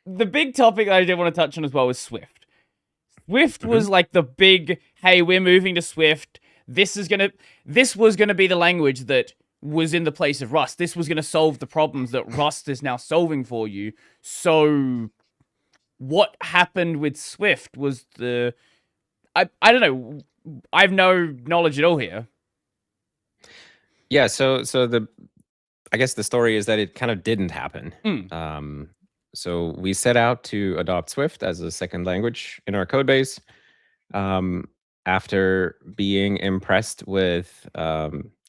the big topic that I did want to touch on as well was Swift. Swift was like the big, hey, we're moving to Swift. This was gonna be the language that was in the place of Rust. This was gonna solve the problems that Rust is now solving for you. So what happened with Swift was I don't know. I have no knowledge at all here. Yeah, so I guess the story is that it kind of didn't happen. So we set out to adopt Swift as a second language in our code base. After being impressed with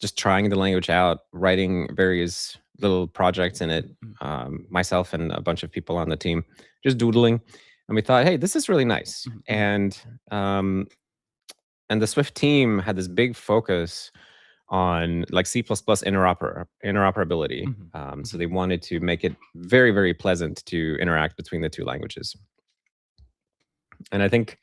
just trying the language out, writing various little projects in it, myself and a bunch of people on the team, just doodling, and we thought, hey, this is really nice. And the Swift team had this big focus on like C++ interoperability. So they wanted to make it very, very pleasant to interact between the two languages. And I think,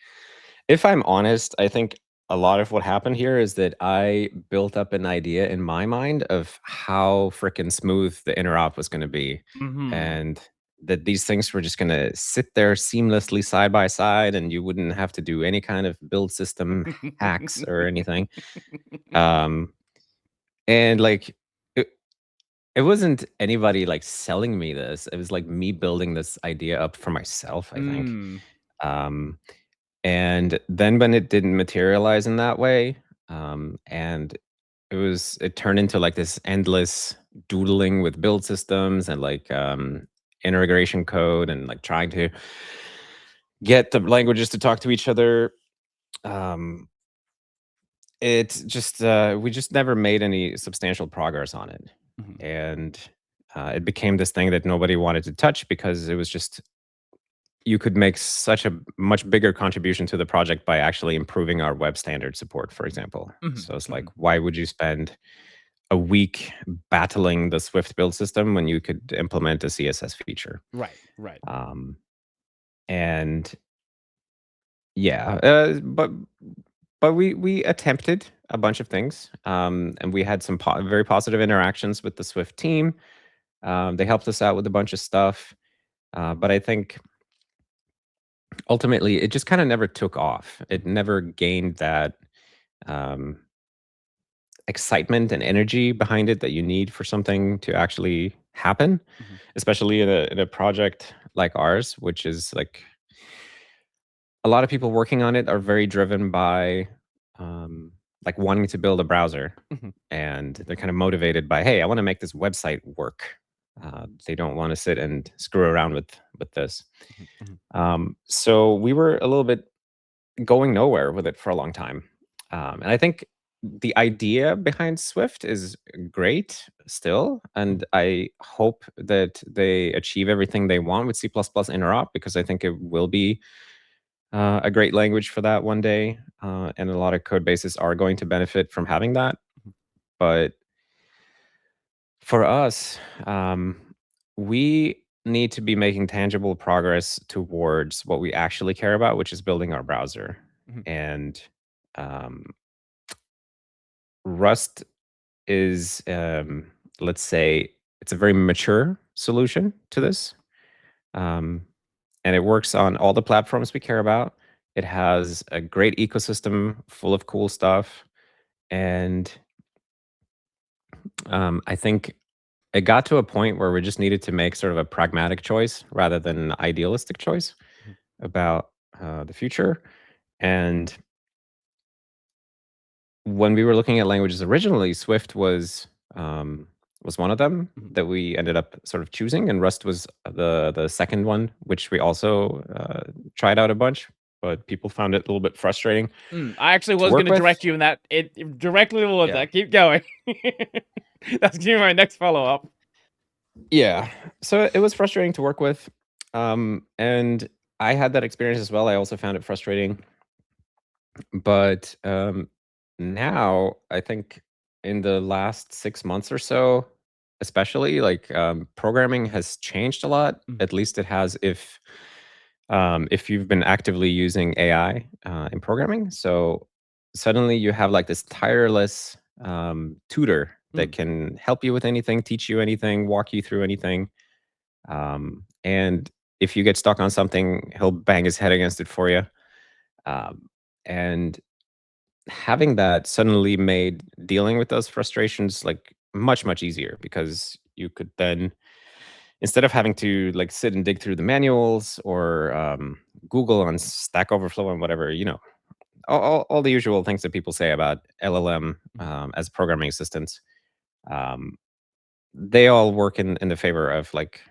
if I'm honest, I think a lot of what happened here is that I built up an idea in my mind of how freaking smooth the interop was going to be. And that these things were just going to sit there seamlessly side by side, and you wouldn't have to do any kind of build system hacks or anything. And like it wasn't anybody like selling me this. It was like me building this idea up for myself, I think. And then when it didn't materialize in that way, and it turned into like this endless doodling with build systems and like integration code and like trying to get the languages to talk to each other. It just we just never made any substantial progress on it. And it became this thing that nobody wanted to touch because it was just, you could make such a much bigger contribution to the project by actually improving our web standard support, for example. So it's like, why would you spend a week battling the Swift build system when you could implement a CSS feature? Right. And yeah, but we attempted a bunch of things, and we had some very positive interactions with the Swift team. They helped us out with a bunch of stuff, but I think ultimately it just kind of never took off. It never gained that excitement and energy behind it that you need for something to actually happen, especially in a project like ours, which is like, a lot of people working on it are very driven by like wanting to build a browser, and they're kind of motivated by, hey, I want to make this website work. They don't want to sit and screw around with this. So we were a little bit going nowhere with it for a long time. And I think the idea behind Swift is great still, and I hope that they achieve everything they want with C++ interop, because I think it will be a great language for that one day, and a lot of code bases are going to benefit from having that. But for us, we need to be making tangible progress towards what we actually care about, which is building our browser. And Rust is, let's say, it's a very mature solution to this. And it works on all the platforms we care about. It has a great ecosystem full of cool stuff. And I think it got to a point where we just needed to make sort of a pragmatic choice rather than an idealistic choice about the future. And when we were looking at languages originally, Swift was one of them that we ended up sort of choosing, and Rust was the second one, which we also tried out a bunch, but people found it a little bit frustrating. I actually was going to direct you in that directly towards that. Keep going. That's gonna be my next follow-up. Yeah, so it was frustrating to work with, and I had that experience as well. I also found it frustrating, but now I think in the last 6 months or so, especially, like, programming has changed a lot. At least it has if you've been actively using AI in programming. So suddenly you have like this tireless tutor that can help you with anything, teach you anything, walk you through anything. And if you get stuck on something, he'll bang his head against it for you. And having that suddenly made dealing with those frustrations like much easier, because you could then, instead of having to like sit and dig through the manuals or Google on Stack Overflow and whatever, all the usual things that people say about LLM as programming assistants, they all work in the favor of like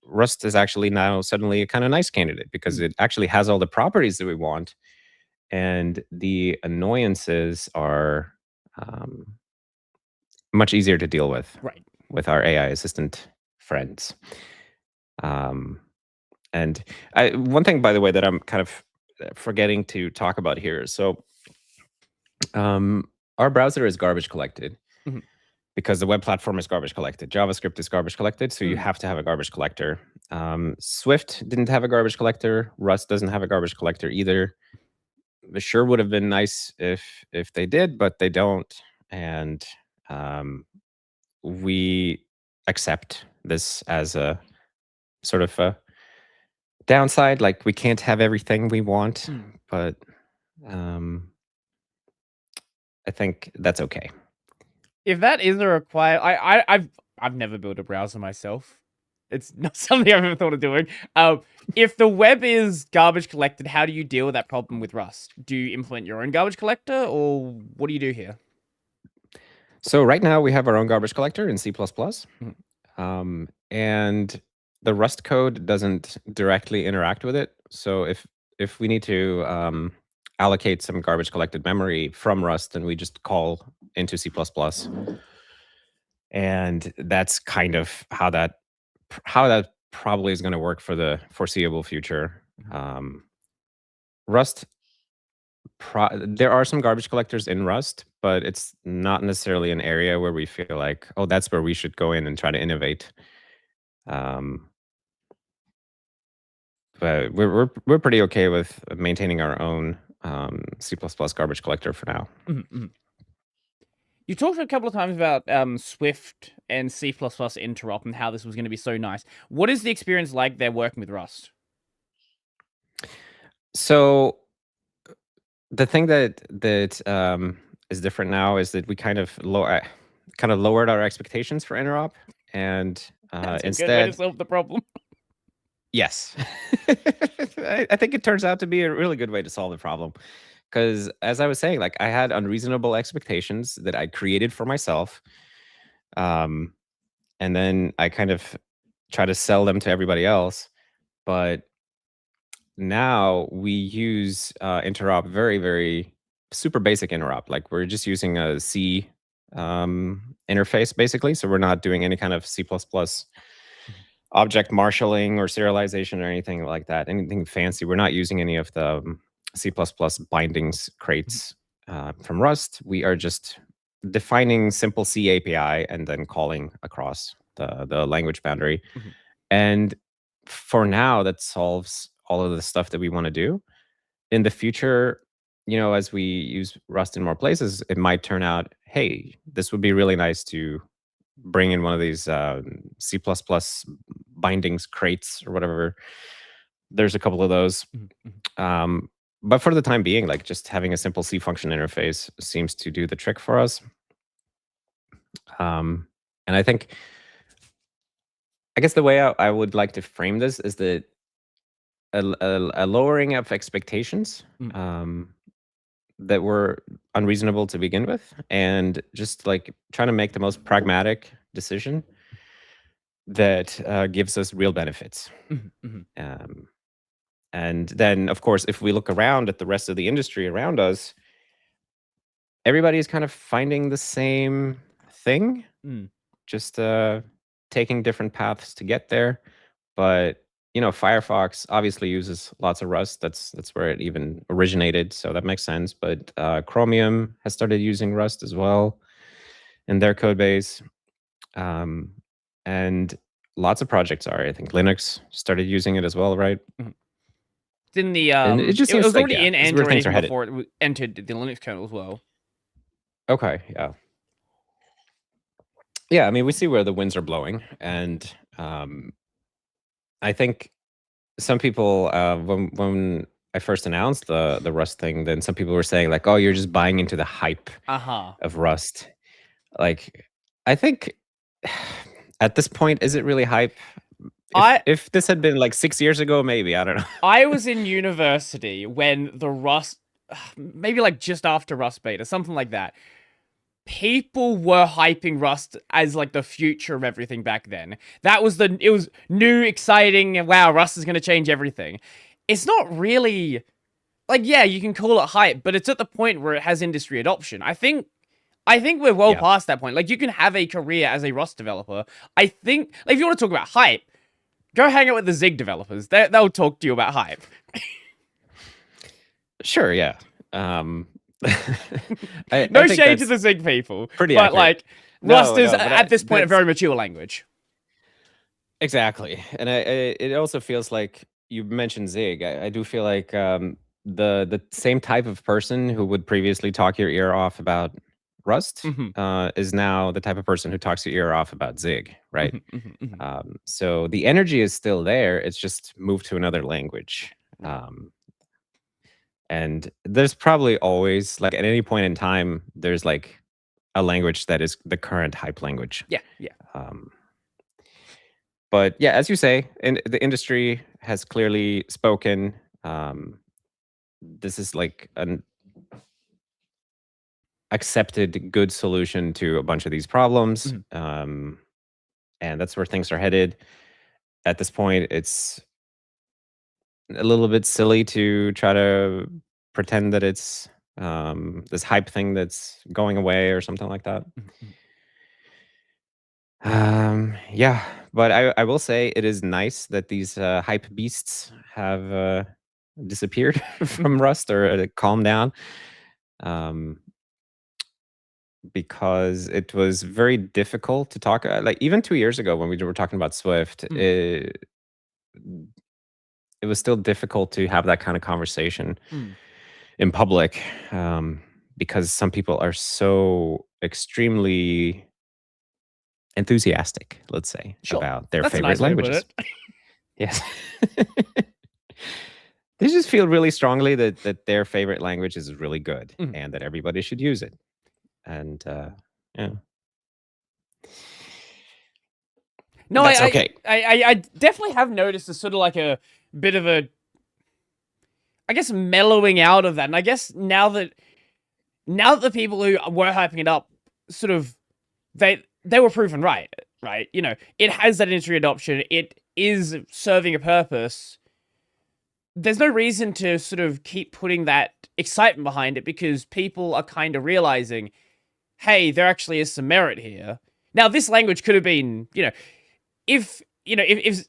Rust is actually now suddenly a kind of nice candidate, because it actually has all the properties that we want, and the annoyances are much easier to deal with our AI assistant friends. And one thing, by the way, that I'm kind of forgetting to talk about here. So our browser is garbage collected because the web platform is garbage collected. JavaScript is garbage collected, so you have to have a garbage collector. Swift didn't have a garbage collector. Rust doesn't have a garbage collector either. It sure would have been nice if they did, but they don't. And we accept this as a sort of a downside. Like, we can't have everything we want, but I think that's okay. If that is a I've never built a browser myself. It's not something I've ever thought of doing. If the web is garbage collected, how do you deal with that problem with Rust? Do you implement your own garbage collector, or what do you do here? So right now we have our own garbage collector in C++, and the Rust code doesn't directly interact with it. So if we need to allocate some garbage collected memory from Rust, then we just call into C++. And that's kind of how that probably is going to work for the foreseeable future. Rust, there are some garbage collectors in Rust, but it's not necessarily an area where we feel like, oh, that's where we should go in and try to innovate. But we're pretty okay with maintaining our own C++ garbage collector for now. You talked a couple of times about Swift and C++ interop and how this was going to be so nice. What is the experience like there working with Rust? So the thing that is different now is that we kind of lowered our expectations for interop, and That's a instead, good way to solve the problem. Yes. I think it turns out to be a really good way to solve the problem. Because as I was saying, like, I had unreasonable expectations that I created for myself. And then I kind of try to sell them to everybody else. But now we use interop, very super basic interop. Like, we're just using a C interface, basically. So we're not doing any kind of C++ object marshalling or serialization or anything like that, anything fancy. We're not using any of the C++ bindings crates from Rust. We are just defining simple C API and then calling across the language boundary. And for now, that solves all of the stuff that we want to do. In the future, as we use Rust in more places, it might turn out, hey, this would be really nice to bring in one of these C++ bindings crates or whatever. There's a couple of those. But for the time being, like, just having a simple C function interface seems to do the trick for us. And I guess the way I would like to frame this is that a lowering of expectations that were unreasonable to begin with, and just like trying to make the most pragmatic decision that gives us real benefits. And then, of course, if we look around at the rest of the industry around us, everybody is kind of finding the same thing, just taking different paths to get there. But Firefox obviously uses lots of Rust. That's where it even originated, so that makes sense. But Chromium has started using Rust as well in their code base. And lots of projects are. I think Linux started using it as well, right? It's in the And it just it seems was like, already in it's where Android things are even headed. before it entered the Linux kernel as well. Okay, yeah. Yeah, I mean, we see where the winds are blowing, and I think some people, when I first announced the Rust thing, then some people were saying like, "Oh, you're just buying into the hype Uh-huh. of Rust." Like, I think at this point, is it really hype? I If this had been like 6 years ago, maybe, I don't know. I was in university when the Rust, maybe like just after Rust beta, something like that. People were hyping Rust as like the future of everything back then. It was new, exciting, and wow, Rust is going to change everything. It's not really like, yeah, you can call it hype, but it's at the point where it has industry adoption. I think we're well Yeah. past that point. Like, you can have a career as a Rust developer. I think, like, if you want to talk about hype, go hang out with the Zig developers. They'll talk to you about hype. Sure, yeah. I No think shade to that's the Zig people, pretty but accurate. like, Rust No, is no, but at this point a that's very mature language. exactly. And it also feels like you mentioned Zig. I do feel like the same type of person who would previously talk your ear off about Rust Mhm, is now the type of person who talks your ear off about Zig, right? mhm, mhm, mhm. So the energy is still there. It's just moved to another language. Right. Um, and there's probably always, like, at any point in time, there's like a language that is the current hype language. Yeah, yeah. Um, but yeah, as you say, the industry has clearly spoken. Um, this is like an accepted good solution to a bunch of these problems. Mhm. And that's where things are headed. At this point, it's a little bit silly to try to pretend that it's this hype thing that's going away or something like that. Mhm, mhm. Yeah, but I will say it is nice that these hype beasts have disappeared from Rust or calmed down, um, because it was very difficult to talk. Like even 2 years ago when we were talking about Swift, Mm, it was still difficult to have that kind of conversation mm. in public, because some people are so extremely enthusiastic, let's say, Sure. about their That's a favorite nice way to put languages. it. Yes. They just feel really strongly that their favorite language is really good Mhm. and that everybody should use it. And yeah, No, that's okay. I definitely have noticed a sort of like a bit of a, I guess, mellowing out of that. And I guess now that the people who were hyping it up sort of they were proven right, right? You know, it has that industry adoption. It is serving a purpose. There's no reason to sort of keep putting that excitement behind it because people are kind of realizing, hey, there actually is some merit here. Now, this language could have been, if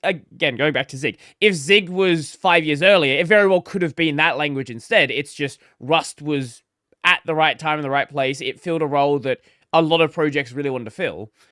again going back to Zig, if Zig was 5 years earlier, it very well could have been that language instead. It's just Rust was at the right time in the right place. It filled a role that a lot of projects really wanted to fill.